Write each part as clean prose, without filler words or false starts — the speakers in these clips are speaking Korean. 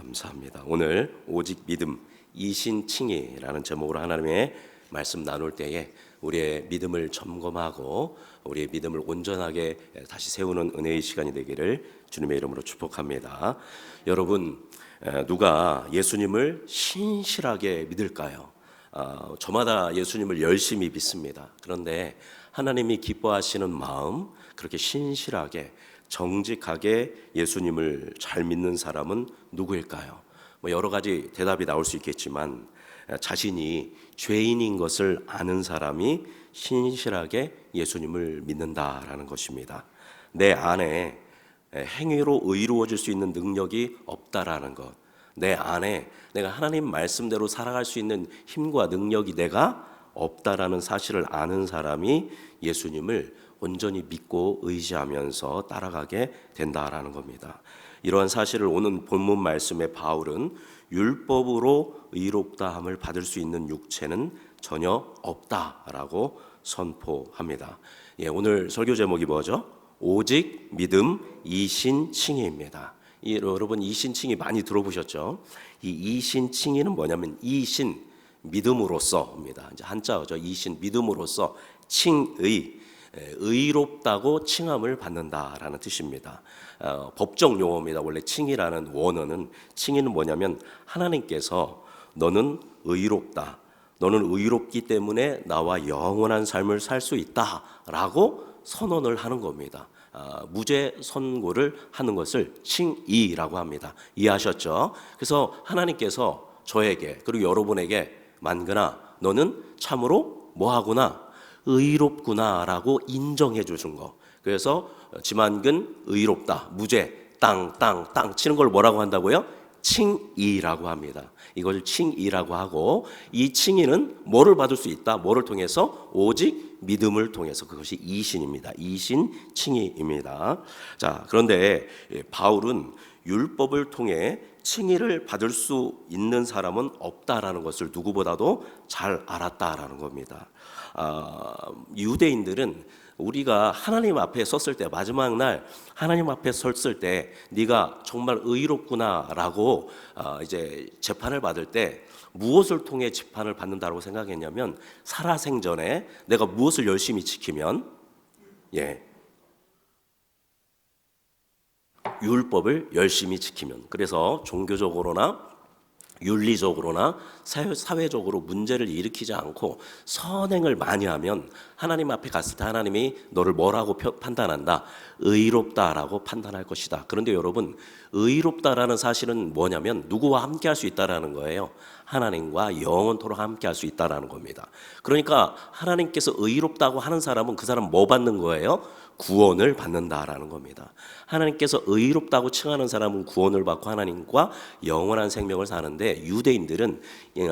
감사합니다. 오늘 오직 믿음 이신칭의라는 제목으로 하나님의 말씀 나눌 때에 우리의 믿음을 점검하고 우리의 믿음을 온전하게 다시 세우는 은혜의 시간이 되기를 주님의 이름으로 축복합니다. 여러분, 누가 예수님을 신실하게 믿을까요? 저마다 예수님을 열심히 믿습니다. 그런데 하나님이 기뻐하시는 마음, 그렇게 신실하게 정직하게 예수님을 잘 믿는 사람은 누구일까요? 여러 가지 대답이 나올 수 있겠지만 자신이 죄인인 것을 아는 사람이 신실하게 예수님을 믿는다라는 것입니다. 내 안에 행위로 의로워질 수 있는 능력이 없다라는 것, 내 안에 내가 하나님 말씀대로 살아갈 수 있는 힘과 능력이 내가 없다라는 사실을 아는 사람이 예수님을 온전히 믿고 의지하면서 따라가게 된다라는 겁니다. 이러한 사실을 오는 본문 말씀에 바울은 율법으로 의롭다함을 받을 수 있는 육체는 전혀 없다라고 선포합니다. 오늘 설교 제목이 뭐죠? 오직 믿음 이신칭의입니다. 여러분 이신칭의 많이 들어보셨죠? 이 이신칭의는 뭐냐면 이신 믿음으로써입니다. 이제 한자어죠. 이신 믿음으로써 칭의 의롭다고 칭함을 받는다라는 뜻입니다. 법적 용어입니다. 원래 칭의라는 원어는 칭의는 뭐냐면 하나님께서 너는 의롭다. 너는 의롭기 때문에 나와 영원한 삶을 살 수 있다라고 선언을 하는 겁니다. 무죄 선고를 하는 것을 칭의라고 합니다. 이해하셨죠? 그래서 하나님께서 저에게 그리고 여러분에게 만그나 너는 참으로 뭐하구나? 의롭구나라고 인정해 주신 거. 그래서 지만근 의롭다. 무죄 땅 치는 걸 뭐라고 한다고요? 칭의라고 합니다. 이걸 칭의라고 하고 이 칭의는 뭐를 받을 수 있다? 뭐를 통해서? 오직 믿음을 통해서. 그것이 이신입니다. 이신 칭의입니다. 자, 그런데 바울은 율법을 통해 칭의를 받을 수 있는 사람은 없다라는 것을 누구보다도 잘 알았다라는 겁니다. 유대인들은 우리가 하나님 앞에 섰을 때 마지막 날 하나님 앞에 섰을 때 네가 정말 의롭구나라고 이제 재판을 받을 때 무엇을 통해 재판을 받는다고 생각했냐면 살아생전에 내가 무엇을 열심히 지키면 율법을 열심히 지키면, 그래서 종교적으로나 윤리적으로나 사회적으로 문제를 일으키지 않고 선행을 많이 하면 하나님 앞에 갔을 때 하나님이 너를 뭐라고 판단한다? 의롭다라고 판단할 것이다. 그런데 여러분, 의롭다라는 사실은 뭐냐면 누구와 함께 할 수 있다라는 거예요. 하나님과 영원토록 함께 할 수 있다라는 겁니다. 그러니까 하나님께서 의롭다고 하는 사람은 그 사람 뭐 받는 거예요? 구원을 받는다라는 겁니다. 하나님께서 의롭다고 칭하는 사람은 구원을 받고 하나님과 영원한 생명을 사는데, 유대인들은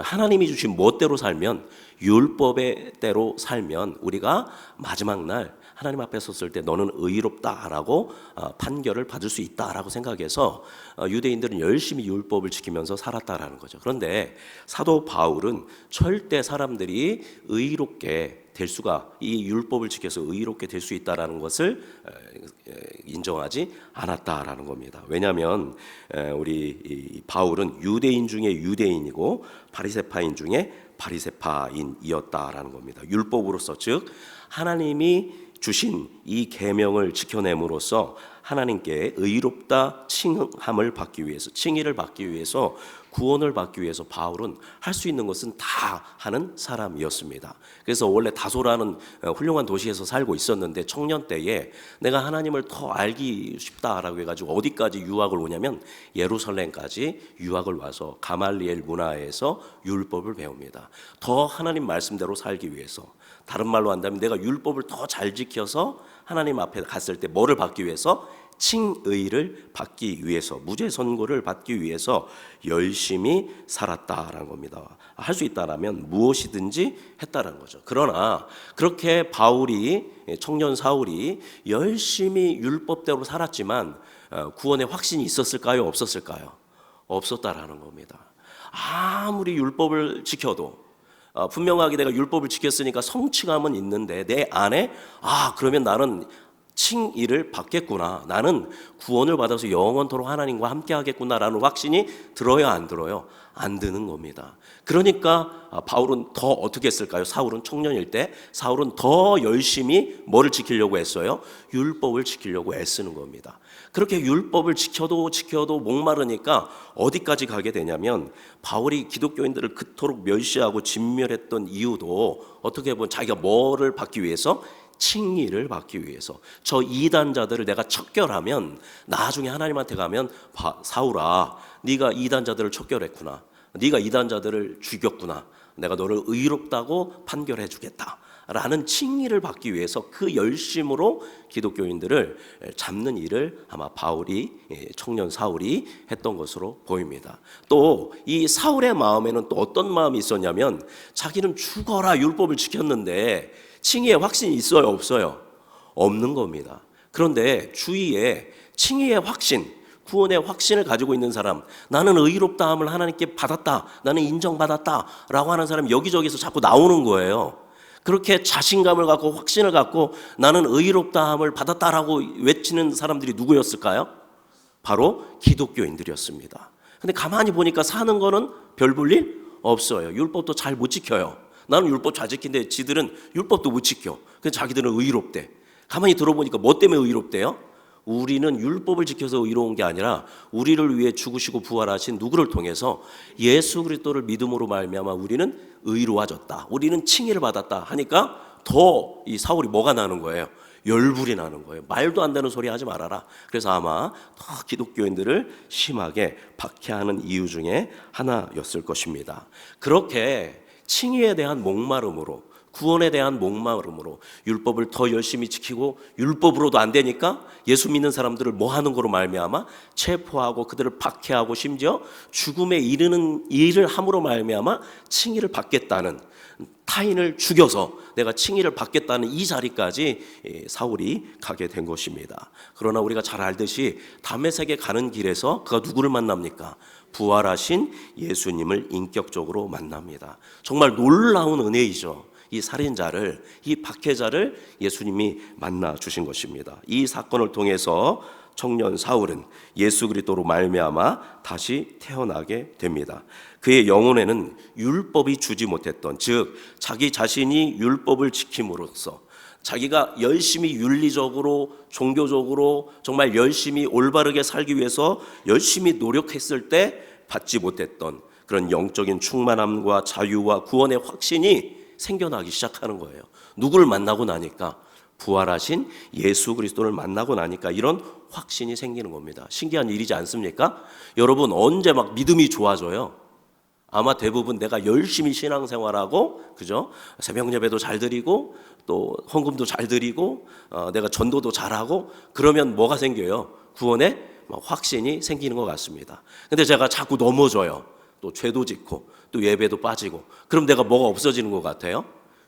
하나님이 주신 멋대로 살면, 율법대로 살면 우리가 마지막 날 하나님 앞에 섰을 때 너는 의롭다라고 판결을 받을 수 있다라고 생각해서 유대인들은 열심히 율법을 지키면서 살았다라는 거죠. 그런데 사도 바울은 절대 사람들이 의롭게 될 수가, 이 율법을 지켜서 의롭게 될 수 있다라는 것을 인정하지 않았다라는 겁니다. 왜냐하면 우리 바울은 유대인 중에 유대인이고 바리새파인 중에 바리새파인이었다라는 겁니다. 율법으로서, 즉 하나님이 주신 이 계명을 지켜냄으로써 하나님께 의롭다 칭함을 받기 위해서, 칭의를 받기 위해서, 구원을 받기 위해서 바울은 할 수 있는 것은 다 하는 사람이었습니다. 그래서 원래 다소라는 훌륭한 도시에서 살고 있었는데 청년 때에 내가 하나님을 더 알기 싶다라고 해가지고 어디까지 유학을 오냐면 예루살렘까지 유학을 와서 가말리엘 문화에서 율법을 배웁니다. 더 하나님 말씀대로 살기 위해서, 다른 말로 한다면 내가 율법을 더 잘 지켜서 하나님 앞에 갔을 때 뭐를 받기 위해서? 칭의를 받기 위해서, 무죄 선고를 받기 위해서 열심히 살았다라는 겁니다. 할 수 있다라면 무엇이든지 했다라는 거죠. 그러나 그렇게 바울이, 청년 사울이 열심히 율법대로 살았지만 구원의 확신이 있었을까요? 없었을까요? 없었다라는 겁니다. 아무리 율법을 지켜도 분명하게 내가 율법을 지켰으니까 성취감은 있는데 내 안에 그러면 나는 칭의를 받겠구나, 나는 구원을 받아서 영원토록 하나님과 함께 하겠구나라는 확신이 들어요, 안 들어요? 안 드는 겁니다. 그러니까 바울은 더 어떻게 했을까요? 사울은 청년일 때 사울은 더 열심히 뭐를 지키려고 했어요? 율법을 지키려고 애쓰는 겁니다. 그렇게 율법을 지켜도 목마르니까 어디까지 가게 되냐면, 바울이 기독교인들을 그토록 멸시하고 진멸했던 이유도 어떻게 보면 자기가 뭐를 받기 위해서? 칭의를 받기 위해서. 저 이단자들을 내가 척결하면 나중에 하나님한테 가면, 사울아, 네가 이단자들을 척결했구나, 네가 이단자들을 죽였구나, 내가 너를 의롭다고 판결해 주겠다 라는 칭의를 받기 위해서 그 열심으로 기독교인들을 잡는 일을 아마 바울이, 청년 사울이 했던 것으로 보입니다. 또 이 사울의 마음에는 또 어떤 마음이 있었냐면, 자기는 죽어라 율법을 지켰는데 칭의의 확신이 있어요, 없어요? 없는 겁니다. 그런데 주위에 칭의의 확신, 구원의 확신을 가지고 있는 사람, 나는 의롭다함을 하나님께 받았다, 나는 인정받았다 라고 하는 사람이 여기저기서 자꾸 나오는 거예요. 그렇게 자신감을 갖고 확신을 갖고 나는 의롭다함을 받았다라고 외치는 사람들이 누구였을까요? 바로 기독교인들이었습니다. 근데 가만히 보니까 사는 거는 별 볼 일 없어요. 율법도 잘 못 지켜요. 나는 율법 잘 지킨데 지들은 율법도 못 지켜. 그래서 자기들은 의롭대. 가만히 들어보니까 뭐 때문에 의롭대요? 우리는 율법을 지켜서 의로운 게 아니라 우리를 위해 죽으시고 부활하신 누구를 통해서 예수 그리스도를 믿음으로 말미암아 우리는 의로워졌다, 우리는 칭의를 받았다 하니까 더 이 사울이 뭐가 나는 거예요? 열불이 나는 거예요. 말도 안 되는 소리 하지 말아라. 그래서 아마 더 기독교인들을 심하게 박해하는 이유 중에 하나였을 것입니다. 그렇게 칭의에 대한 목마름으로, 구원에 대한 목마름으로 율법을 더 열심히 지키고, 율법으로도 안 되니까 예수 믿는 사람들을 뭐 하는 거로 말미암아 체포하고 그들을 박해하고 심지어 죽음에 이르는 일을 함으로 말미암아 칭의를 받겠다는, 타인을 죽여서 내가 칭의를 받겠다는 이 자리까지 사울이 가게 된 것입니다. 그러나 우리가 잘 알듯이 다메섹에 가는 길에서 그가 누구를 만납니까? 부활하신 예수님을 인격적으로 만납니다. 정말 놀라운 은혜이죠. 이 살인자를, 이 박해자를 예수님이 만나 주신 것입니다. 이 사건을 통해서 청년 사울은 예수 그리스도로 말미암아 다시 태어나게 됩니다. 그의 영혼에는 율법이 주지 못했던, 즉 자기 자신이 율법을 지킴으로써 자기가 열심히 윤리적으로, 종교적으로 정말 열심히 올바르게 살기 위해서 열심히 노력했을 때 받지 못했던 그런 영적인 충만함과 자유와 구원의 확신이 생겨나기 시작하는 거예요. 누구를 만나고 나니까? 부활하신 예수 그리스도를 만나고 나니까 이런 확신이 생기는 겁니다. 신기한 일이지 않습니까? 여러분, 언제 막 믿음이 좋아져요? 아마 대부분 내가 열심히 신앙생활하고, 그죠? 새벽 예배도 잘 드리고 또 헌금도 잘 드리고 내가 전도도 잘하고 그러면 뭐가 생겨요? 구원의 확신이 생기는 것 같습니다. 근데 제가 자꾸 넘어져요. 또 죄도 짓고 또 예배도 빠지고, 그럼 내가 뭐가 없어지는 것 같아요?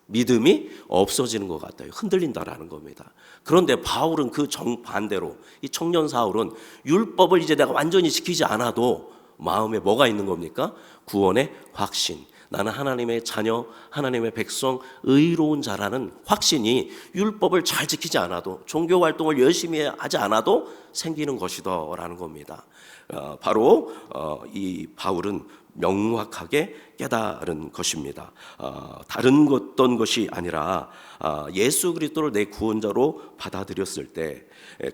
믿음이 없어지는 것 같아요. 흔들린다라는 겁니다. 그런데 바울은 그 정반대로, 이 청년 사울은 율법을 이제 내가 완전히 지키지 않아도 마음에 뭐가 있는 겁니까? 구원의 확신. 나는 하나님의 자녀, 하나님의 백성, 의로운 자라는 확신이 율법을 잘 지키지 않아도, 종교 활동을 열심히 하지 않아도 생기는 것이다라는 겁니다. 바로 이 바울은 명확하게 깨달은 것입니다. 다른 어떤 것이 아니라 예수 그리스도를 내 구원자로 받아들였을 때,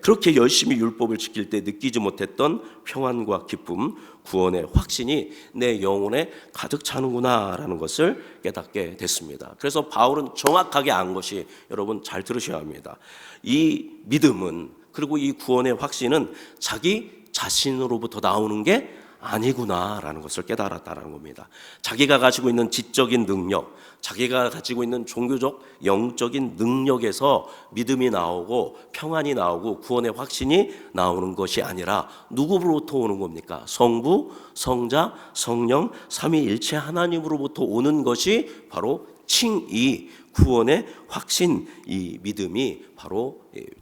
그렇게 열심히 율법을 지킬 때 느끼지 못했던 평안과 기쁨, 구원의 확신이 내 영혼에 가득 차는구나라는 것을 깨닫게 됐습니다. 그래서 바울은 정확하게 안 것이, 여러분 잘 들으셔야 합니다. 이 믿음은, 그리고 이 구원의 확신은 자기 자신으로부터 나오는 게 아니구나라는 것을 깨달았다는 겁니다. 자기가 가지고 있는 지적인 능력, 자기가 가지고 있는 종교적 영적인 능력에서 믿음이 나오고 평안이 나오고 구원의 확신이 나오는 것이 아니라 누구로부터 오는 겁니까? 성부, 성자, 성령, 삼위일체 하나님으로부터 오는 것이 바로 칭의, 구원의 확신, 이 믿음이 바로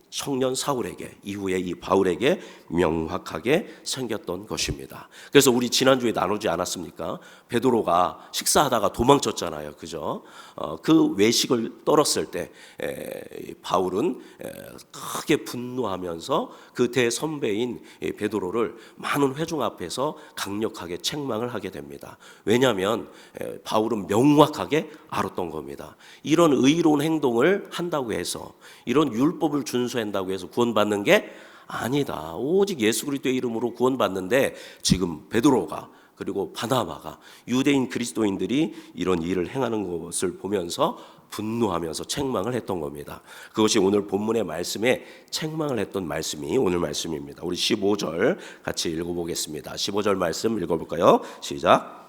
청년 사울에게, 이후에 이 바울에게 명확하게 생겼던 것입니다. 그래서 우리 지난주에 나누지 않았습니까? 베드로가 식사하다가 도망쳤잖아요. 그죠? 그 외식을 떨었을 때 바울은 크게 분노하면서 그 대선배인 베드로를 많은 회중 앞에서 강력하게 책망을 하게 됩니다. 왜냐하면 바울은 명확하게 알았던 겁니다. 이런 의로운 행동을 한다고 해서, 이런 율법을 준수한다고 해서 구원받는 게 아니다. 오직 예수 그리스도의 이름으로 구원받는데, 지금 베드로가 그리고 바나바가, 유대인 그리스도인들이 이런 일을 행하는 것을 보면서 분노하면서 책망을 했던 겁니다. 그것이 오늘 본문의 말씀에 책망을 했던 말씀이 오늘 말씀입니다. 우리 15절 같이 읽어보겠습니다. 15절 말씀 읽어볼까요? 시작.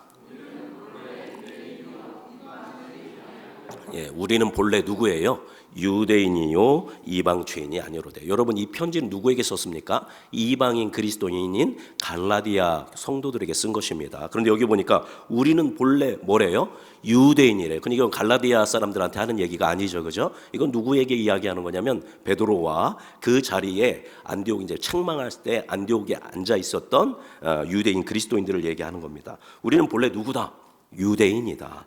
우리는 본래 누구예요? 유대인이요 이방 죄인이 아니로되. 여러분, 이 편지는 누구에게 썼습니까? 이방인 그리스도인인 갈라디아 성도들에게 쓴 것입니다. 그런데 여기 보니까 우리는 본래 뭐래요? 유대인이래요. 근데 이건 갈라디아 사람들한테 하는 얘기가 아니죠, 그죠? 이건 누구에게 이야기하는 거냐면 베드로와 그 자리에 안디옥 이제 책망할 때 안디옥에 앉아 있었던 유대인 그리스도인들을 얘기하는 겁니다. 우리는 본래 누구다? 유대인이다.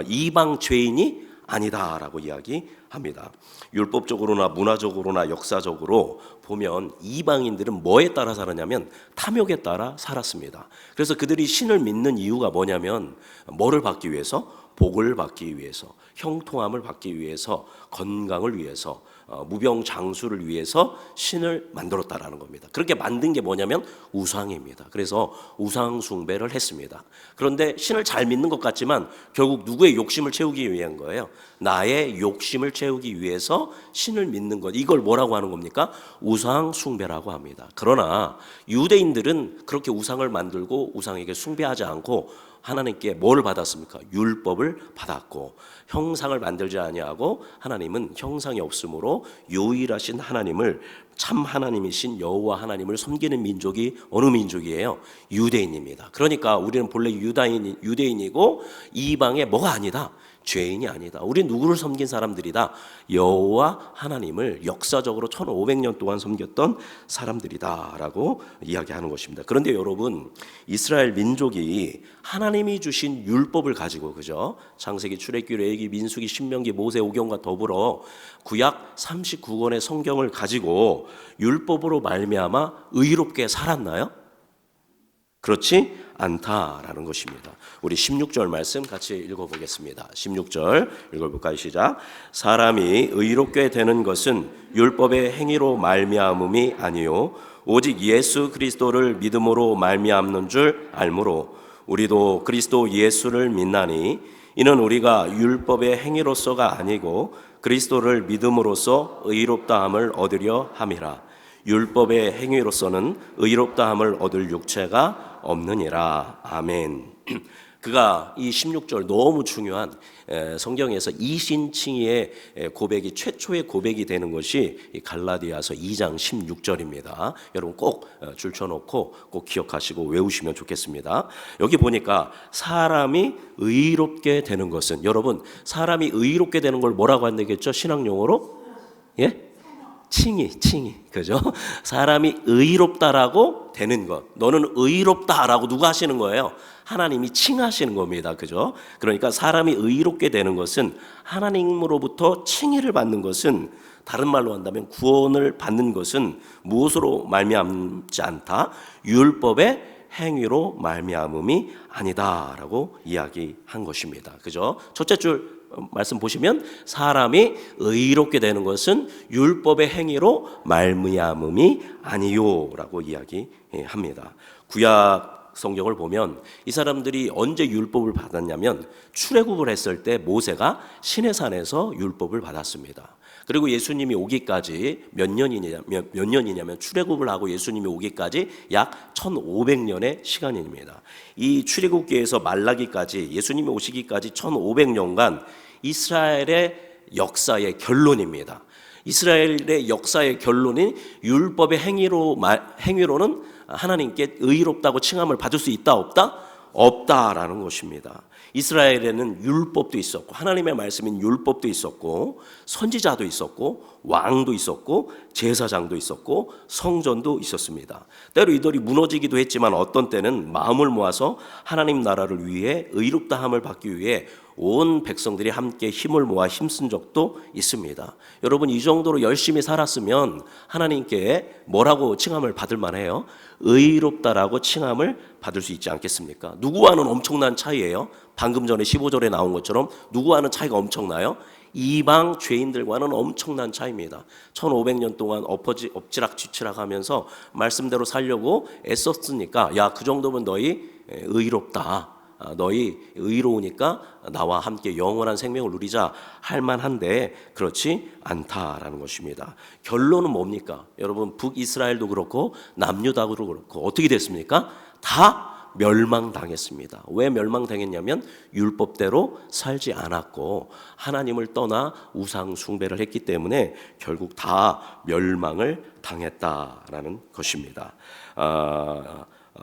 이방 죄인이 아니다라고 이야기합니다. 율법적으로나 문화적으로나 역사적으로 보면 이방인들은 뭐에 따라 살았냐면 탐욕에 따라 살았습니다. 그래서 그들이 신을 믿는 이유가 뭐냐면 뭐를 받기 위해서? 복을 받기 위해서, 형통함을 받기 위해서, 건강을 위해서, 무병장수를 위해서 신을 만들었다라는 겁니다. 그렇게 만든 게 뭐냐면 우상입니다. 그래서 우상 숭배를 했습니다. 그런데 신을 잘 믿는 것 같지만 결국 누구의 욕심을 채우기 위한 거예요? 나의 욕심을 채우기 위해서 신을 믿는 것, 이걸 뭐라고 하는 겁니까? 우상 숭배라고 합니다. 그러나 유대인들은 그렇게 우상을 만들고 우상에게 숭배하지 않고 하나님께 뭘 받았습니까? 율법을 받았고, 형상을 만들지 아니하고 하나님은 형상이 없으므로 유일하신 하나님을, 참 하나님이신 여호와 하나님을 섬기는 민족이 어느 민족이에요? 유대인입니다. 그러니까 우리는 본래 유대인이고 이방의 뭐가 아니다? 죄인이 아니다. 우리는 누구를 섬긴 사람들이다? 여호와 하나님을 역사적으로 1500년 동안 섬겼던 사람들이다라고 이야기하는 것입니다. 그런데 여러분, 이스라엘 민족이 하나님이 주신 율법을 가지고, 그죠? 창세기, 출애굽기, 레위기, 민수기, 신명기, 모세, 오경과 더불어 구약 39권의 성경을 가지고 율법으로 말미암아 의롭게 살았나요? 그렇지 않다라는 것입니다. 우리 16절 말씀 같이 읽어보겠습니다. 16절 읽어볼까요? 시작. 사람이 의롭게 되는 것은 율법의 행위로 말미암음이 아니요 오직 예수 그리스도를 믿음으로 말미암는 줄 알므로 우리도 그리스도 예수를 믿나니 이는 우리가 율법의 행위로서가 아니고 그리스도를 믿음으로써 의롭다함을 얻으려 함이라. 율법의 행위로서는 의롭다함을 얻을 육체가 없느니라. 아멘. 그가 이 16절 너무 중요한 성경에서 이신칭의의 고백이 최초의 고백이 되는 것이 갈라디아서 2장 16절입니다. 여러분 꼭 줄쳐놓고 꼭 기억하시고 외우시면 좋겠습니다. 여기 보니까 사람이 의롭게 되는 것은, 여러분 사람이 의롭게 되는 걸 뭐라고 한다겠죠? 신학용어로? 예? 칭의, 그죠? 사람이 의롭다라고 되는 것. 너는 의롭다라고 누가 하시는 거예요? 하나님이 칭하시는 겁니다. 그죠? 그러니까 사람이 의롭게 되는 것은, 하나님으로부터 칭의를 받는 것은, 다른 말로 한다면 구원을 받는 것은 무엇으로 말미암지 않다? 율법의 행위로 말미암음이 아니다라고 이야기한 것입니다. 그죠? 첫째 줄 말씀 보시면 사람이 의롭게 되는 것은 율법의 행위로 말미암음이 아니요라고 이야기합니다. 구약 성경을 보면 이 사람들이 언제 율법을 받았냐면 출애굽을 했을 때 모세가 시내산에서 율법을 받았습니다. 그리고 예수님이 오기까지 몇 년이냐면 출애굽을 하고 예수님이 오기까지 약 1500년의 시간입니다. 이 출애굽기에서 말라기까지 예수님이 오시기까지 1500년간 이스라엘의 역사의 결론입니다. 이스라엘의 역사의 결론이 율법의 행위로는 하나님께 의롭다고 칭함을 받을 수 있다 없다? 없다라는 것입니다. 이스라엘에는 율법도 있었고 하나님의 말씀인 율법도 있었고 선지자도 있었고 왕도 있었고 제사장도 있었고 성전도 있었습니다. 때로 이들이 무너지기도 했지만 어떤 때는 마음을 모아서 하나님 나라를 위해 의롭다함을 받기 위해 온 백성들이 함께 힘을 모아 힘쓴 적도 있습니다. 여러분, 이 정도로 열심히 살았으면 하나님께 뭐라고 칭함을 받을 만해요? 의롭다라고 칭함을 받을 수 있지 않겠습니까? 누구와는 엄청난 차이예요. 방금 전에 15절에 나온 것처럼 누구와는 차이가 엄청나요? 이방 죄인들과는 엄청난 차이입니다. 1500년 동안 엎지락뒤치락 하면서 말씀대로 살려고 애썼으니까 야, 그 정도면 너희 의롭다, 너희 의로우니까 나와 함께 영원한 생명을 누리자 할 만한데 그렇지 않다라는 것입니다. 결론은 뭡니까? 여러분, 북이스라엘도 그렇고 남유다도 그렇고 어떻게 됐습니까? 다 멸망당했습니다. 왜 멸망당했냐면 율법대로 살지 않았고 하나님을 떠나 우상 숭배를 했기 때문에 결국 다 멸망을 당했다라는 것입니다.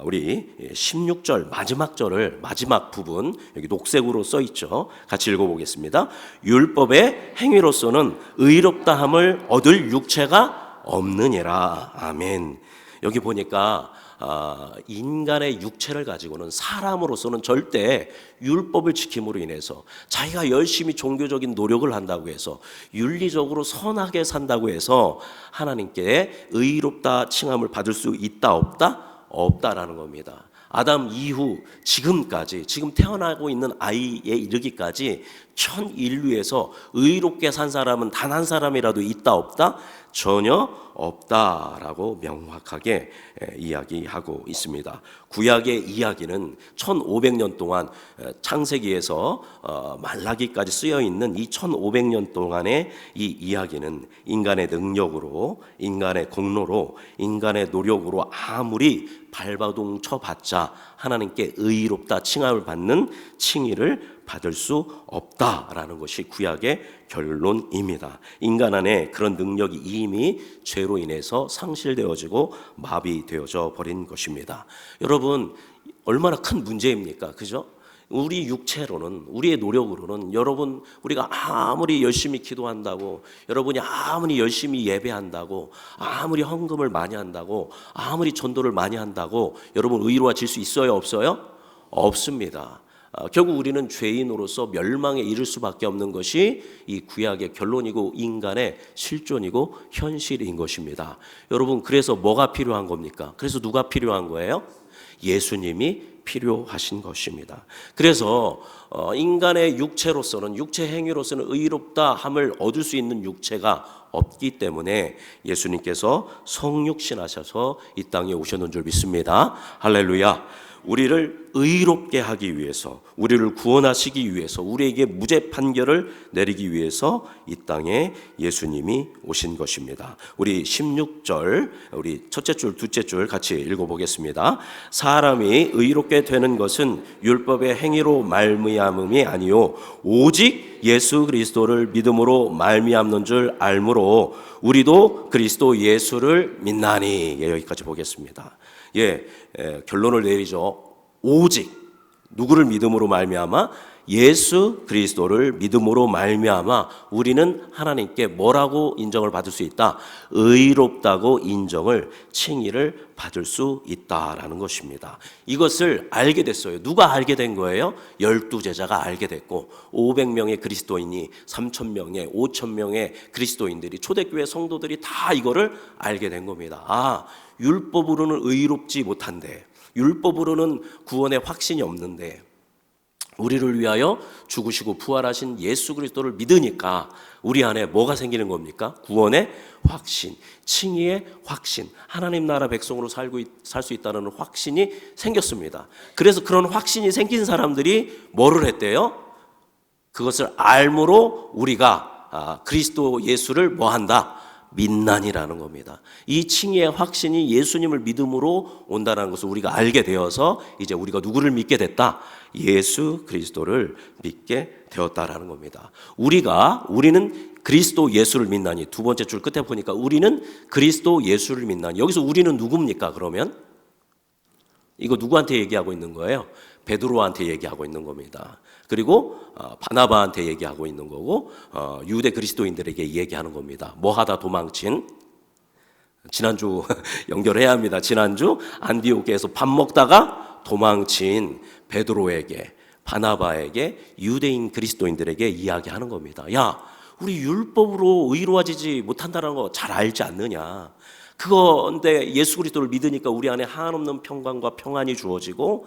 우리 16절 마지막 절을, 마지막 부분 여기 녹색으로 써 있죠. 같이 읽어보겠습니다. 율법의 행위로서는 의롭다함을 얻을 육체가 없느니라. 아멘. 여기 보니까 인간의 육체를 가지고는 사람으로서는 절대 율법을 지킴으로 인해서 자기가 열심히 종교적인 노력을 한다고 해서 윤리적으로 선하게 산다고 해서 하나님께 의롭다 칭함을 받을 수 있다 없다? 없다라는 겁니다. 아담 이후 지금까지, 지금 태어나고 있는 아이에 이르기까지 전 인류에서 의롭게 산 사람은 단 한 사람이라도 있다 없다? 전혀 없다라고 명확하게 이야기하고 있습니다. 구약의 이야기는 1500년 동안 창세기에서 말라기까지 쓰여 있는 이 1500년 동안의 이 이야기는 인간의 능력으로, 인간의 공로로, 인간의 노력으로 아무리 발버둥 쳐봤자 하나님께 의롭다 칭함을 받는 칭의를 받을 수 없다라는 것이 구약의 결론입니다. 인간 안에 그런 능력이 이미 죄로 인해서 상실되어지고 마비되어져 버린 것입니다. 여러분, 얼마나 큰 문제입니까? 그죠? 우리 육체로는, 우리의 노력으로는, 여러분, 우리가 아무리 열심히 기도한다고, 여러분이 아무리 열심히 예배한다고, 아무리 헌금을 많이 한다고, 아무리 전도를 많이 한다고 여러분 의로워질 수 있어요? 없어요? 없습니다. 결국 우리는 죄인으로서 멸망에 이를 수밖에 없는 것이 이 구약의 결론이고 인간의 실존이고 현실인 것입니다. 여러분, 그래서 뭐가 필요한 겁니까? 그래서 누가 필요한 거예요? 예수님이 필요하신 것입니다. 그래서 인간의 육체로서는, 육체 행위로서는 의롭다함을 얻을 수 있는 육체가 없기 때문에 예수님께서 성육신하셔서 이 땅에 오셨는 줄 믿습니다. 할렐루야. 우리를 의롭게 하기 위해서, 우리를 구원하시기 위해서, 우리에게 무죄 판결을 내리기 위해서 이 땅에 예수님이 오신 것입니다. 우리 16절, 우리 첫째 줄, 둘째 줄 같이 읽어보겠습니다. 사람이 의롭게 되는 것은 율법의 행위로 말미암음이 아니요 오직 예수 그리스도를 믿음으로 말미암는 줄 알므로 우리도 그리스도 예수를 믿나니. 여기까지 보겠습니다. 결론을 내리죠. 오직 누구를 믿음으로 말미암아? 예수 그리스도를 믿음으로 말미암아 우리는 하나님께 뭐라고 인정을 받을 수 있다? 의롭다고 인정을, 칭의를 받을 수 있다라는 것입니다. 이것을 알게 됐어요. 누가 알게 된 거예요? 12제자가 알게 됐고 500명의 그리스도인이 3,000명의 5,000명의 그리스도인들이, 초대교회 성도들이 다 이거를 알게 된 겁니다. 율법으로는 의롭지 못한데, 율법으로는 구원의 확신이 없는데 우리를 위하여 죽으시고 부활하신 예수 그리스도를 믿으니까 우리 안에 뭐가 생기는 겁니까? 구원의 확신, 칭의의 확신, 하나님 나라 백성으로 살 수 있다는 확신이 생겼습니다. 그래서 그런 확신이 생긴 사람들이 뭐를 했대요? 그것을 알므로 우리가 그리스도 예수를 뭐한다? 믿나니라는 겁니다. 이 칭의의 확신이 예수님을 믿음으로 온다는 것을 우리가 알게 되어서 이제 우리가 누구를 믿게 됐다? 예수 그리스도를 믿게 되었다라는 겁니다. 우리는 그리스도 예수를 믿나니. 두 번째 줄 끝에 보니까 우리는 그리스도 예수를 믿나니. 여기서 우리는 누굽니까? 그러면 이거 누구한테 얘기하고 있는 거예요? 베드로한테 얘기하고 있는 겁니다. 그리고 바나바한테 얘기하고 있는 거고 유대 그리스도인들에게 얘기하는 겁니다. 뭐 하다 도망친, 지난주 연결해야 합니다. 지난주 안디옥에서 밥 먹다가 도망친 베드로에게, 바나바에게, 유대인 그리스도인들에게 이야기하는 겁니다. 야, 우리 율법으로 의로워지지 못한다는 거 잘 알지 않느냐? 그건데 예수 그리스도를 믿으니까 우리 안에 한없는 평강과 평안이 주어지고,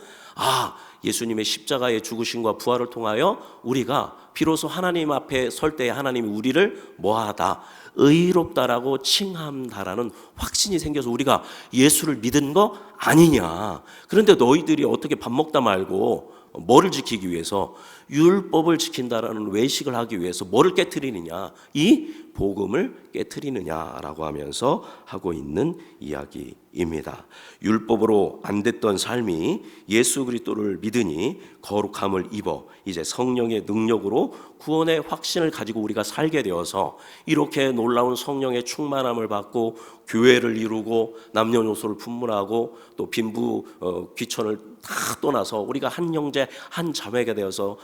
예수님의 십자가의 죽으심과 부활을 통하여 우리가 비로소 하나님 앞에 설 때에 하나님이 우리를 뭐하다? 의롭다라고 칭함다라는 확신이 생겨서 우리가 예수를 믿은 거 아니냐. 그런데 너희들이 어떻게 밥 먹다 말고 뭐를 지키기 위해서, 율법을 지킨다라는 외식을 하기 위해서 뭐를 깨트리느냐, 이 복음을 깨트리느냐라고 하면서 하고 있는 이야기입니다. 율법으로 안 됐던 삶이 예수 그리스도를 믿으니 거룩함을 입어 이제 성령의 능력으로 구원의 확신을 가지고 우리가 살게 되어서 이렇게 놀라운 성령의 충만함을 받고 교회를 이루고 남녀노소를 분문하고 또 빈부 귀천을 다 떠나서 우리가 한 형제 한 자매가 되어서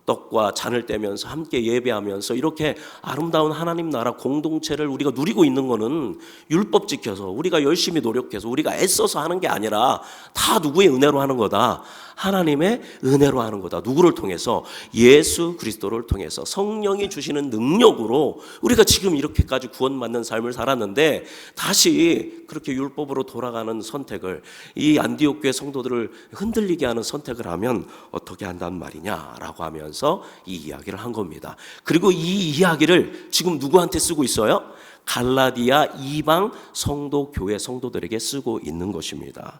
떡과 잔을 떼면서 함께 예배하면서 이렇게 아름다운 하나님 나라 공동체를 우리가 누리고 있는 거는 율법 지켜서 우리가 열심히 노력해서 우리가 애써서 하는 게 아니라 다 누구의 은혜로 하는 거다? 하나님의 은혜로 하는 거다. 누구를 통해서? 예수 그리스도를 통해서 성령이 주시는 능력으로 우리가 지금 이렇게까지 구원받는 삶을 살았는데 다시 그렇게 율법으로 돌아가는 선택을, 이 안디옥 교회 성도들을 흔들리게 하는 선택을 하면 어떻게 한단 말이냐라고 하면서 이 이야기를 한 겁니다. 그리고 이 이야기를 지금 누구한테 쓰고 있어요? 갈라디아 이방 성도 교회 성도들에게 쓰고 있는 것입니다.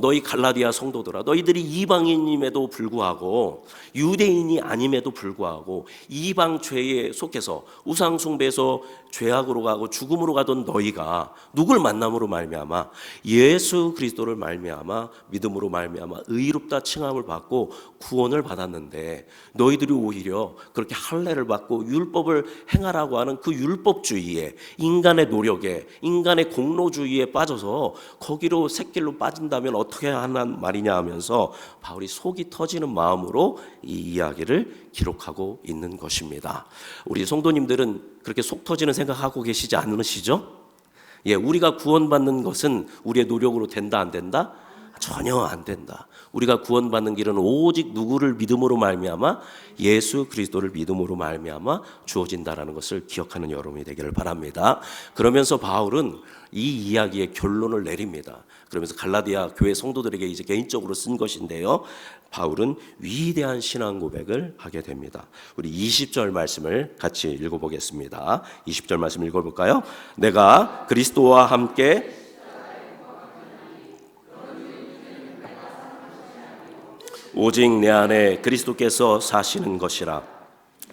너희 갈라디아 성도들아, 너희들이 이방인임에도 불구하고 유대인이 아님에도 불구하고 이방 죄에 속해서 우상 숭배에서 죄악으로 가고 죽음으로 가던 너희가 누굴 만남으로 말미암아? 예수 그리스도를 말미암아 믿음으로 말미암아 의롭다 칭함을 받고 구원을 받았는데, 너희들이 오히려 그렇게 할례를 받고 율법을 행하라고 하는 그 율법주의에, 인간의 노력에, 인간의 공로주의에 빠져서 거기로 새길로 빠진다면 어떻게 하는 말이냐 하면서 바울이 속이 터지는 마음으로 이 이야기를 기록하고 있는 것입니다. 우리 성도님들은 그렇게 속 터지는 생각하고 계시지 않으시죠? 우리가 구원받는 것은 우리의 노력으로 된다 안 된다? 전혀 안 된다. 우리가 구원받는 길은 오직 누구를 믿음으로 말미암아? 예수 그리스도를 믿음으로 말미암아 주어진다라는 것을 기억하는 여러분이 되기를 바랍니다. 그러면서 바울은 이 이야기의 결론을 내립니다. 그러면서 갈라디아 교회 성도들에게 이제 개인적으로 쓴 것인데요, 바울은 위대한 신앙 고백을 하게 됩니다. 우리 20절 말씀을 같이 읽어보겠습니다. 20절 말씀 읽어볼까요? 내가 그리스도와 함께 오직 내 안에 그리스도께서 사시는 것이라.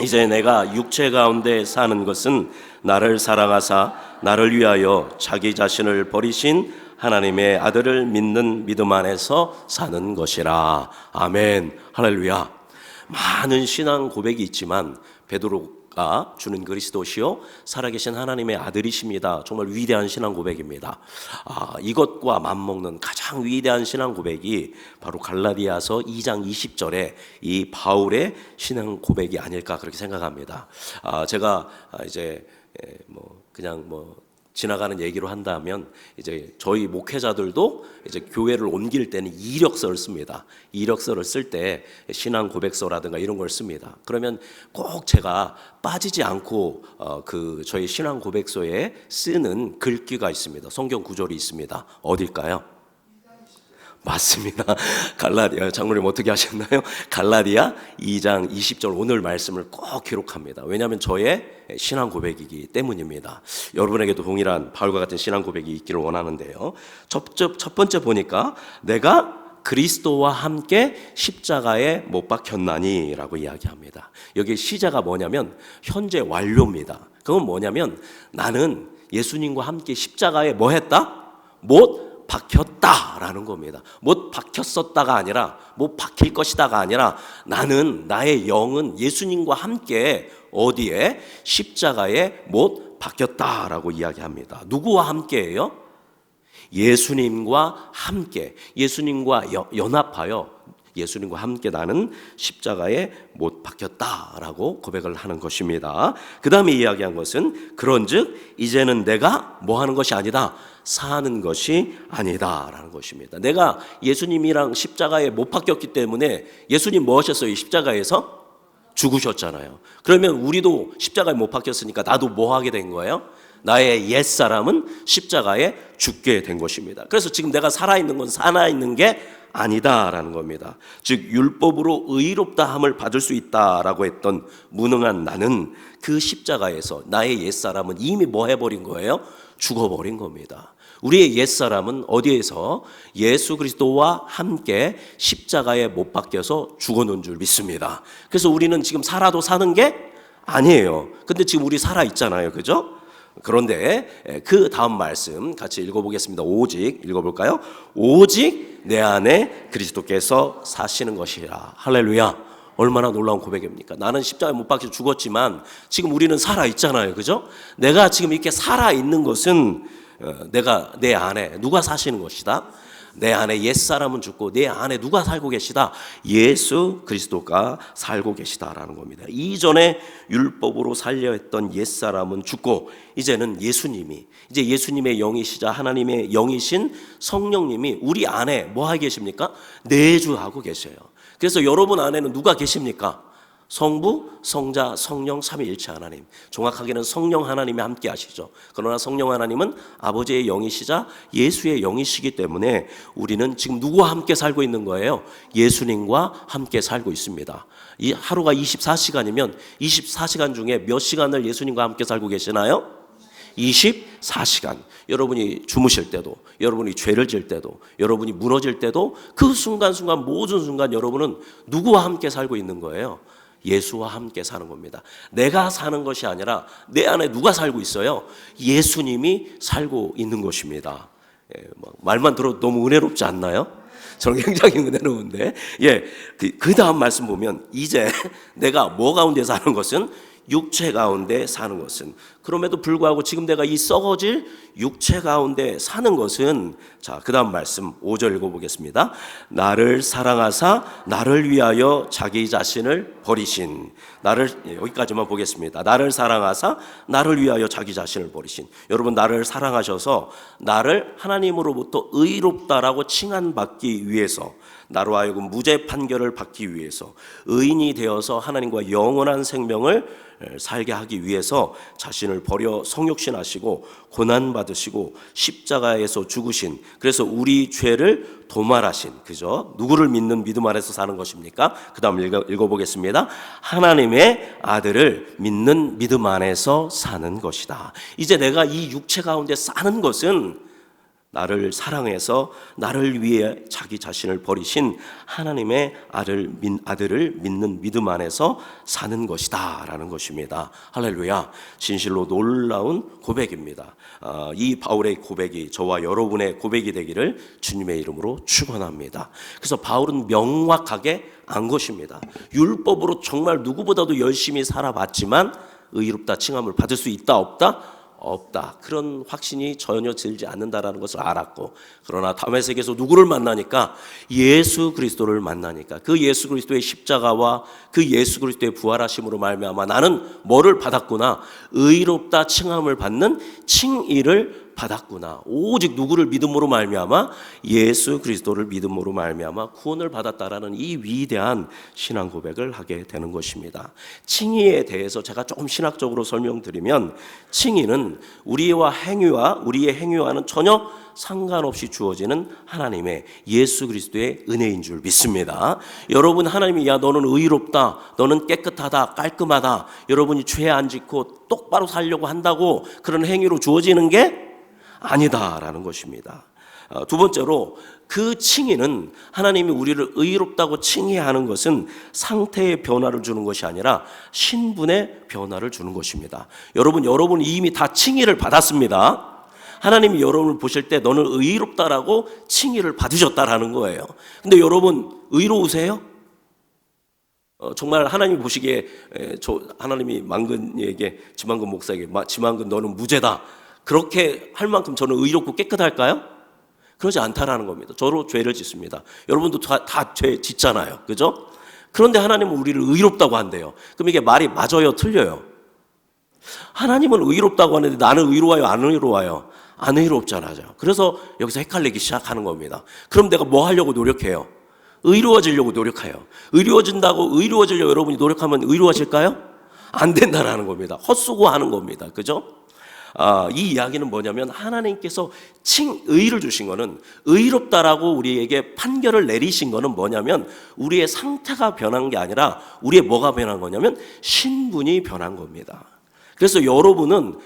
이제 내가 육체 가운데 사는 것은 나를 사랑하사 나를 위하여 자기 자신을 버리신 하나님의 아들을 믿는 믿음 안에서 사는 것이라. 아멘. 할렐루야. 많은 신앙 고백이 있지만 베드로가 주는 그리스도시요 살아계신 하나님의 아들이십니다. 정말 위대한 신앙 고백입니다. 이것과 맞먹는 가장 위대한 신앙 고백이 바로 갈라디아서 2장 20절에 이 바울의 신앙 고백이 아닐까 그렇게 생각합니다. 제가 이제 그냥 지나가는 얘기로 한다면 이제 저희 목회자들도 이제 교회를 옮길 때는 이력서를 씁니다. 이력서를 쓸 때 신앙 고백서라든가 이런 걸 씁니다. 그러면 꼭 제가 빠지지 않고 그 저희 신앙 고백서에 쓰는 글귀가 있습니다. 성경 구절이 있습니다. 어딜까요? 맞습니다. 갈라디아, 장로님 어떻게 하셨나요? 갈라디아 2장 20절 오늘 말씀을 꼭 기록합니다. 왜냐하면 저의 신앙 고백이기 때문입니다. 여러분에게도 동일한 바울과 같은 신앙 고백이 있기를 원하는데요, 첫 번째 보니까 내가 그리스도와 함께 십자가에 못 박혔나니 라고 이야기합니다. 여기 시제가 뭐냐면 현재 완료입니다. 그건 뭐냐면 나는 예수님과 함께 십자가에 뭐 했다? 못 박혔다라는 겁니다. 못 박혔었다가 아니라 못 박힐 것이다가 아니라 나는, 나의 영은 예수님과 함께 어디에? 십자가에 못 박혔다라고 이야기합니다. 누구와 함께예요? 예수님과 함께, 예수님과 연합하여 예수님과 함께 나는 십자가에 못 박혔다라고 고백을 하는 것입니다. 그 다음에 이야기한 것은 그런즉 이제는 내가 뭐 하는 것이 아니다, 사는 것이 아니다라는 것입니다. 내가 예수님이랑 십자가에 못 박혔기 때문에 예수님 뭐 하셨어요? 이 십자가에서 죽으셨잖아요. 그러면 우리도 십자가에 못 박혔으니까 나도 뭐 하게 된 거예요? 나의 옛사람은 십자가에 죽게 된 것입니다. 그래서 지금 내가 살아있는 건 살아있는 게 아니다라는 겁니다. 즉 율법으로 의롭다함을 받을 수 있다라고 했던 무능한 나는 그 십자가에서 나의 옛사람은 이미 뭐 해버린 거예요? 죽어버린 겁니다. 우리의 옛사람은 어디에서? 예수 그리스도와 함께 십자가에 못 박혀서 죽어놓은 줄 믿습니다. 그래서 우리는 지금 살아도 사는 게 아니에요. 근데 지금 우리 살아있잖아요. 그죠? 그런데 그 다음 말씀 같이 읽어보겠습니다. 오직 읽어볼까요? 오직 내 안에 그리스도께서 사시는 것이라. 할렐루야. 얼마나 놀라운 고백입니까? 나는 십자가에 못 박혀 죽었지만 지금 우리는 살아있잖아요. 그죠? 내가 지금 이렇게 살아있는 것은 내가 내 안에 누가 사시는 것이다? 내 안에 옛사람은 죽고 내 안에 누가 살고 계시다? 예수 그리스도가 살고 계시다라는 겁니다. 이전에 율법으로 살려 했던 옛사람은 죽고 이제는 예수님이, 이제 예수님의 영이시자 하나님의 영이신 성령님이 우리 안에 뭐 하고 계십니까? 내주하고 계셔요. 그래서 여러분 안에는 누가 계십니까? 성부, 성자, 성령, 삼위일체 하나님. 정확하게는 성령 하나님이 함께 하시죠. 그러나 성령 하나님은 아버지의 영이시자 예수의 영이시기 때문에 우리는 지금 누구와 함께 살고 있는 거예요? 예수님과 함께 살고 있습니다. 이 하루가 24시간이면 24시간 중에 몇 시간을 예수님과 함께 살고 계시나요? 24시간. 여러분이 주무실 때도, 여러분이 죄를 질 때도, 여러분이 무너질 때도 그 순간순간 모든 순간 여러분은 누구와 함께 살고 있는 거예요? 예수와 함께 사는 겁니다. 내가 사는 것이 아니라 내 안에 누가 살고 있어요? 예수님이 살고 있는 것입니다. 말만 들어도 너무 은혜롭지 않나요? 저는 굉장히 은혜로운데, 그 다음 말씀 보면 이제 내가 뭐 가운데 사는 것은 육체 가운데 사는 것은, 그럼에도 불구하고 지금 내가 이 썩어질 육체 가운데 사는 것은, 자, 그 다음 말씀 5절 읽어보겠습니다. 나를 사랑하사 나를 위하여 자기 자신을 버리신, 여기까지만 보겠습니다. 나를 사랑하사 나를 위하여 자기 자신을 버리신. 여러분, 나를 사랑하셔서 나를 하나님으로부터 의롭다라고 칭한받기 위해서, 나로 하여금 무죄 판결을 받기 위해서, 의인이 되어서 하나님과 영원한 생명을 살게 하기 위해서 자신을 버려 성육신하시고 고난받으시고 십자가에서 죽으신, 그래서 우리 죄를 도말하신, 그죠? 누구를 믿는 믿음 안에서 사는 것입니까? 그 다음 읽어보겠습니다. 하나님의 아들을 믿는 믿음 안에서 사는 것이다. 이제 내가 이 육체 가운데 사는 것은 나를 사랑해서 나를 위해 자기 자신을 버리신 하나님의 아들을 믿는 믿음 안에서 사는 것이다 라는 것입니다. 할렐루야. 진실로 놀라운 고백입니다. 이 바울의 고백이 저와 여러분의 고백이 되기를 주님의 이름으로 축원합니다. 그래서 바울은 명확하게 안 것입니다. 율법으로 정말 누구보다도 열심히 살아봤지만 의롭다 칭함을 받을 수 있다 없다? 없다. 그런 확신이 전혀 들지 않는다라는 것을 알았고, 그러나 다메섹에서 누구를 만나니까? 예수 그리스도를 만나니까 그 예수 그리스도의 십자가와 그 예수 그리스도의 부활하심으로 말미암아 나는 뭐를 받았구나? 의롭다 칭함을 받는 칭의를 받았구나. 오직 누구를 믿음으로 말미암아? 예수 그리스도를 믿음으로 말미암아 구원을 받았다라는 이 위대한 신앙 고백을 하게 되는 것입니다. 칭의에 대해서 제가 조금 신학적으로 설명드리면, 칭의는 우리의 행위와는 전혀 상관없이 주어지는 하나님의 예수 그리스도의 은혜인 줄 믿습니다. 여러분, 하나님이 야 너는 의롭다, 너는 깨끗하다, 깔끔하다, 여러분이 죄 안 짓고 똑바로 살려고 한다고 그런 행위로 주어지는 게 아니다라는 것입니다. 두 번째로, 그 칭의는, 하나님이 우리를 의롭다고 칭의하는 것은 상태의 변화를 주는 것이 아니라 신분의 변화를 주는 것입니다. 여러분이 이미 다 칭의를 받았습니다. 하나님이 여러분을 보실 때 너는 의롭다라고 칭의를 받으셨다라는 거예요. 근데 여러분 의로우세요? 정말 하나님이 보시기에 하나님이 만근에게, 지만근 목사에게 지만근 너는 무죄다, 그렇게 할 만큼 저는 의롭고 깨끗할까요? 그러지 않다라는 겁니다. 저로 죄를 짓습니다. 여러분도 다 죄 짓잖아요. 그죠? 그런데 하나님은 우리를 의롭다고 한대요. 그럼 이게 말이 맞아요? 틀려요? 하나님은 의롭다고 하는데 나는 의로워요? 안 의로워요? 안 의롭잖아요. 그래서 여기서 헷갈리기 시작하는 겁니다. 그럼 내가 뭐 하려고 노력해요? 의로워지려고 노력해요. 의로워지려고 여러분이 노력하면 의로워질까요? 안 된다라는 겁니다. 헛수고하는 겁니다. 그죠? 이 이야기는 뭐냐면 하나님께서 칭의를 주신 거는, 의롭다라고 우리에게 판결을 내리신 거는 뭐냐면 우리의 상태가 변한 게 아니라 우리의 뭐가 변한 거냐면 신분이 변한 겁니다. 그래서 여러분은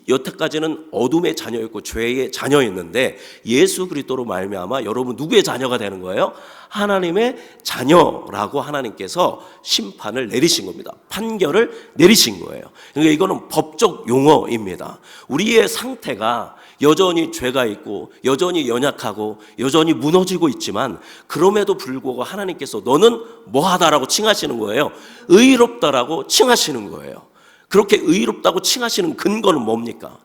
여태까지는 어둠의 자녀였고 죄의 자녀였는데 예수 그리스도로 말미암아 여러분 누구의 자녀가 되는 거예요? 하나님의 자녀라고 하나님께서 심판을 내리신 겁니다. 판결을 내리신 거예요. 그러니까 이거는 법적 용어입니다. 우리의 상태가 여전히 죄가 있고 여전히 연약하고 여전히 무너지고 있지만 그럼에도 불구하고 하나님께서 너는 뭐하다라고 칭하시는 거예요? 의롭다라고 칭하시는 거예요. 그렇게 의롭다고 칭하시는 근거는 뭡니까?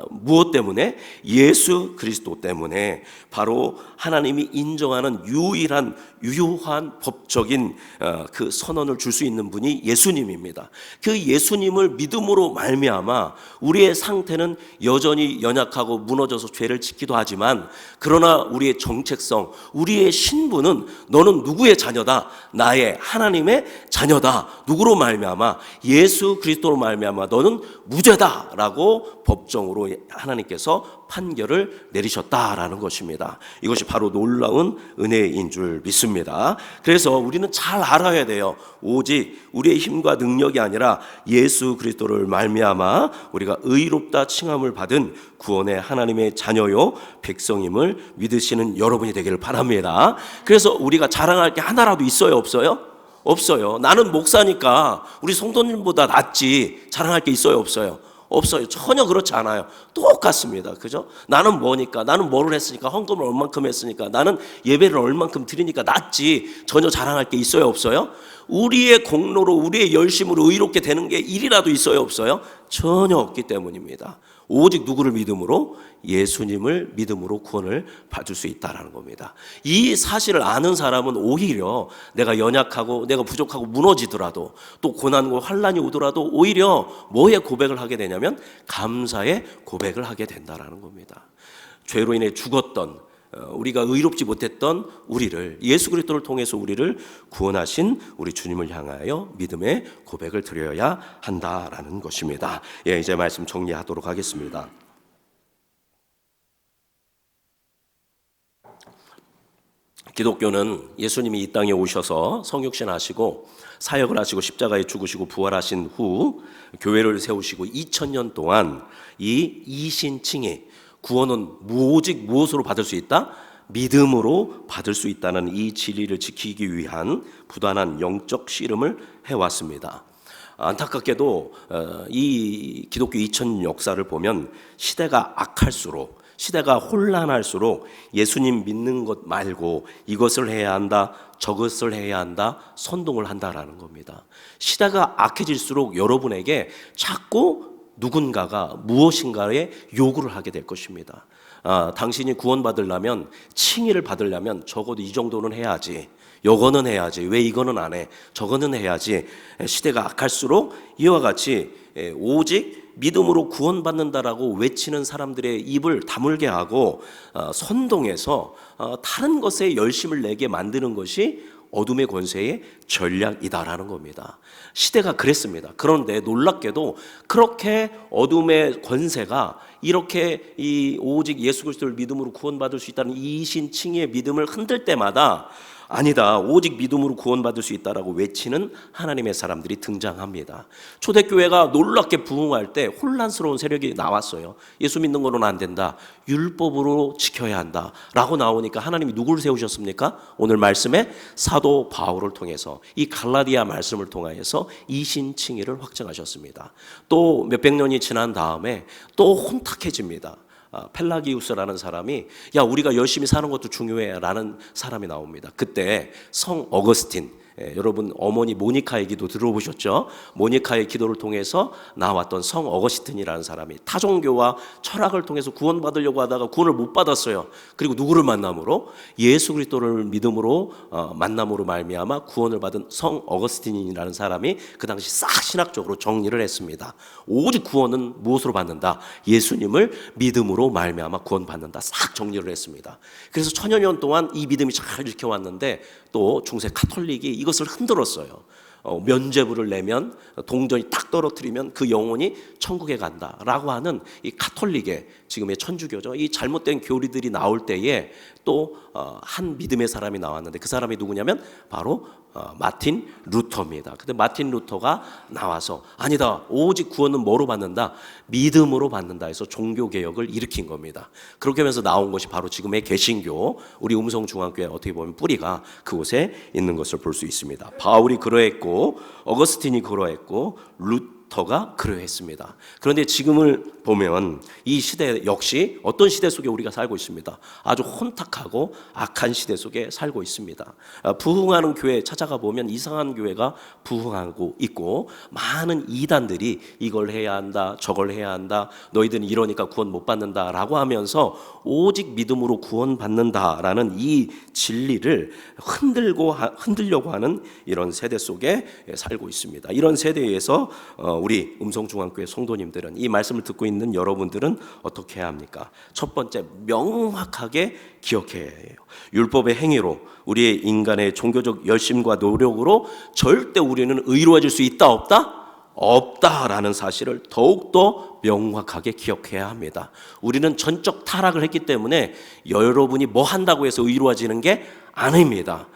무엇 때문에? 예수 그리스도 때문에. 바로 하나님이 인정하는 유일한 유효한 법적인 그 선언을 줄 수 있는 분이 예수님입니다. 그 예수님을 믿음으로 말미암아 우리의 상태는 여전히 연약하고 무너져서 죄를 짓기도 하지만 그러나 우리의 정체성, 우리의 신분은 너는 누구의 자녀다? 나의 하나님의 자녀다. 누구로 말미암아? 예수 그리스도로 말미암아 너는 무죄다라고 법정으로 하나님께서 판결을 내리셨다라는 것입니다. 이것이 바로 놀라운 은혜인 줄 믿습니다. 그래서 우리는 잘 알아야 돼요. 오직 우리의 힘과 능력이 아니라 예수 그리스도를 말미암아 우리가 의롭다 칭함을 받은 구원의 하나님의 자녀요 백성임을 믿으시는 여러분이 되기를 바랍니다. 그래서 우리가 자랑할 게 하나라도 있어요, 없어요? 없어요. 나는 목사니까 우리 성도님보다 낫지 자랑할 게 있어요, 없어요? 없어요. 전혀 그렇지 않아요. 똑같습니다. 그죠? 나는 뭐니까, 나는 뭐를 했으니까, 헌금을 얼만큼 했으니까, 나는 예배를 얼만큼 드리니까 낫지 전혀 자랑할 게 있어요, 없어요? 우리의 공로로 우리의 열심으로 의롭게 되는 게 일이라도 있어요, 없어요? 전혀 없기 때문입니다. 오직 누구를 믿음으로? 예수님을 믿음으로 구원을 받을 수 있다는 겁니다. 이 사실을 아는 사람은 오히려 내가 연약하고 내가 부족하고 무너지더라도 또 고난과 환난이 오더라도 오히려 뭐에 고백을 하게 되냐면 감사의 고백을 하게 된다는 겁니다. 죄로 인해 죽었던 우리가 의롭지 못했던 우리를 예수 그리스도를 통해서 우리를 구원하신 우리 주님을 향하여 믿음의 고백을 드려야 한다라는 것입니다. 이제 말씀 정리하도록 하겠습니다. 기독교는 예수님이 이 땅에 오셔서 성육신 하시고 사역을 하시고 십자가에 죽으시고 부활하신 후 교회를 세우시고 2000년 동안 이 이신칭의 구원은 오직 무엇으로 받을 수 있다? 믿음으로 받을 수 있다는 이 진리를 지키기 위한 부단한 영적 씨름을 해왔습니다. 안타깝게도 이 기독교 2000년 역사를 보면 시대가 악할수록 시대가 혼란할수록 예수님 믿는 것 말고 이것을 해야 한다, 저것을 해야 한다, 선동을 한다라는 겁니다. 시대가 악해질수록 여러분에게 자꾸 누군가가 무엇인가에 요구를 하게 될 것입니다. 당신이 구원받으려면 칭의를 받으려면 적어도 이 정도는 해야지, 요거는 해야지, 왜 이거는 안 해, 저거는 해야지. 시대가 악할수록 이와 같이 오직 믿음으로 구원받는다라고 외치는 사람들의 입을 다물게 하고 선동해서 다른 것에 열심을 내게 만드는 것이 어둠의 권세의 전략이다라는 겁니다. 시대가 그랬습니다. 그런데 놀랍게도 그렇게 어둠의 권세가 이렇게 이 오직 예수 그리스도를 믿음으로 구원받을 수 있다는 이신칭의 믿음을 흔들 때마다 아니다, 오직 믿음으로 구원받을 수 있다라고 외치는 하나님의 사람들이 등장합니다. 초대교회가 놀랍게 부흥할 때 혼란스러운 세력이 나왔어요. 예수 믿는 거는 안 된다, 율법으로 지켜야 한다 라고 나오니까 하나님이 누구를 세우셨습니까? 오늘 말씀에 사도 바울을 통해서 이 갈라디아 말씀을 통하여서 이신칭의를 확정하셨습니다. 또 몇백 년이 지난 다음에 또 혼탁해집니다. 펠라기우스라는 사람이 야, 우리가 열심히 사는 것도 중요해 라는 사람이 나옵니다. 그때 성 어거스틴, 여러분 어머니 모니카의 기도 들어보셨죠? 모니카의 기도를 통해서 나왔던 성 어거스틴이라는 사람이 타종교와 철학을 통해서 구원받으려고 하다가 구원을 못 받았어요. 그리고 누구를 만남으로? 예수 그리스도를 믿음으로 만남으로 말미암아 구원을 받은 성 어거스틴이라는 사람이 그 당시 싹 신학적으로 정리를 했습니다. 오직 구원은 무엇으로 받는다? 예수님을 믿음으로 말미암아 구원받는다. 싹 정리를 했습니다. 그래서 천여 년 동안 이 믿음이 잘 지켜왔는데 또 중세 카톨릭이 이것을 흔들었어요. 면죄부를 내면 동전이 딱 떨어뜨리면 그 영혼이 천국에 간다라고 하는 이 카톨릭의 지금의 천주교죠. 이 잘못된 교리들이 나올 때에 또 한 믿음의 사람이 나왔는데 그 사람이 누구냐면 바로 마틴 루터입니다. 근데 마틴 루터가 나와서 아니다, 오직 구원은 뭐로 받는다? 믿음으로 받는다 해서 종교개혁을 일으킨 겁니다. 그렇게 하면서 나온 것이 바로 지금의 개신교, 우리 음성중앙교회 어떻게 보면 뿌리가 그곳에 있는 것을 볼 수 있습니다. 바울이 그러했고 어거스틴이 그러했고 루터가 그러했습니다. 그런데 지금을 보면 이 시대 역시 어떤 시대 속에 우리가 살고 있습니다. 아주 혼탁하고 악한 시대 속에 살고 있습니다. 부흥하는 교회 찾아가 보면 이상한 교회가 부흥하고 있고 많은 이단들이 이걸 해야 한다, 저걸 해야 한다, 너희들은 이러니까 구원 못 받는다라고 하면서 오직 믿음으로 구원 받는다라는 이 진리를 흔들려고 하는 이런 세대 속에 살고 있습니다. 이런 세대에서 우리 음성중앙교회 성도님들은, 이 말씀을 듣고 있는 여러분들은 어떻게 해야 합니까? 첫 번째, 명확하게 기억해야 해요. 율법의 행위로, 우리의 인간의 종교적 열심과 노력으로 절대 우리는 의로워질 수 있다 없다? 없다라는 사실을 더욱더 명확하게 기억해야 합니다. 우리는 전적 타락을 했기 때문에 여러분이 뭐 한다고 해서 의로워지는 게 아닙니다.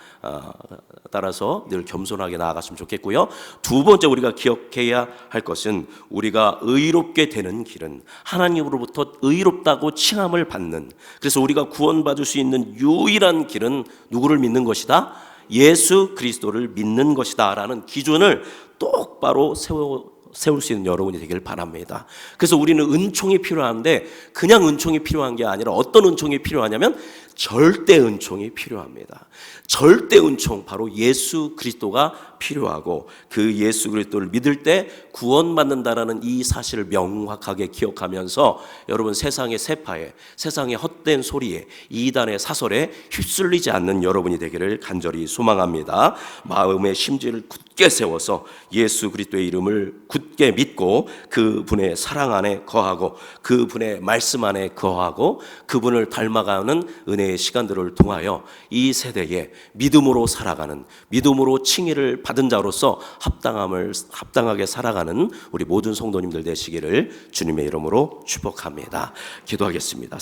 따라서 늘 겸손하게 나아갔으면 좋겠고요. 두 번째 우리가 기억해야 할 것은 우리가 의롭게 되는 길은 하나님으로부터 의롭다고 칭함을 받는, 그래서 우리가 구원받을 수 있는 유일한 길은 누구를 믿는 것이다? 예수 그리스도를 믿는 것이다 라는 기준을 똑바로 세울 수 있는 여러분이 되기를 바랍니다. 그래서 우리는 은총이 필요한데 그냥 은총이 필요한 게 아니라 어떤 은총이 필요하냐면 절대 은총이 필요합니다. 절대 은총, 바로 예수 그리스도가 필요하고 그 예수 그리스도를 믿을 때 구원받는다라는 이 사실을 명확하게 기억하면서 여러분 세상의 세파에, 세상의 헛된 소리에, 이단의 사설에 휩쓸리지 않는 여러분이 되기를 간절히 소망합니다. 마음의 심지를 굳게 세워서 예수 그리스도의 이름을 굳게 믿고 그분의 사랑 안에 거하고 그분의 말씀 안에 거하고 그분을 닮아가는 은혜의 시간들을 통하여 이 세대에 믿음으로 살아가는, 믿음으로 칭의를 받은 자로서 합당하게 살아가는 우리 모든 성도님들 되시기를 주님의 이름으로 축복합니다. 기도하겠습니다.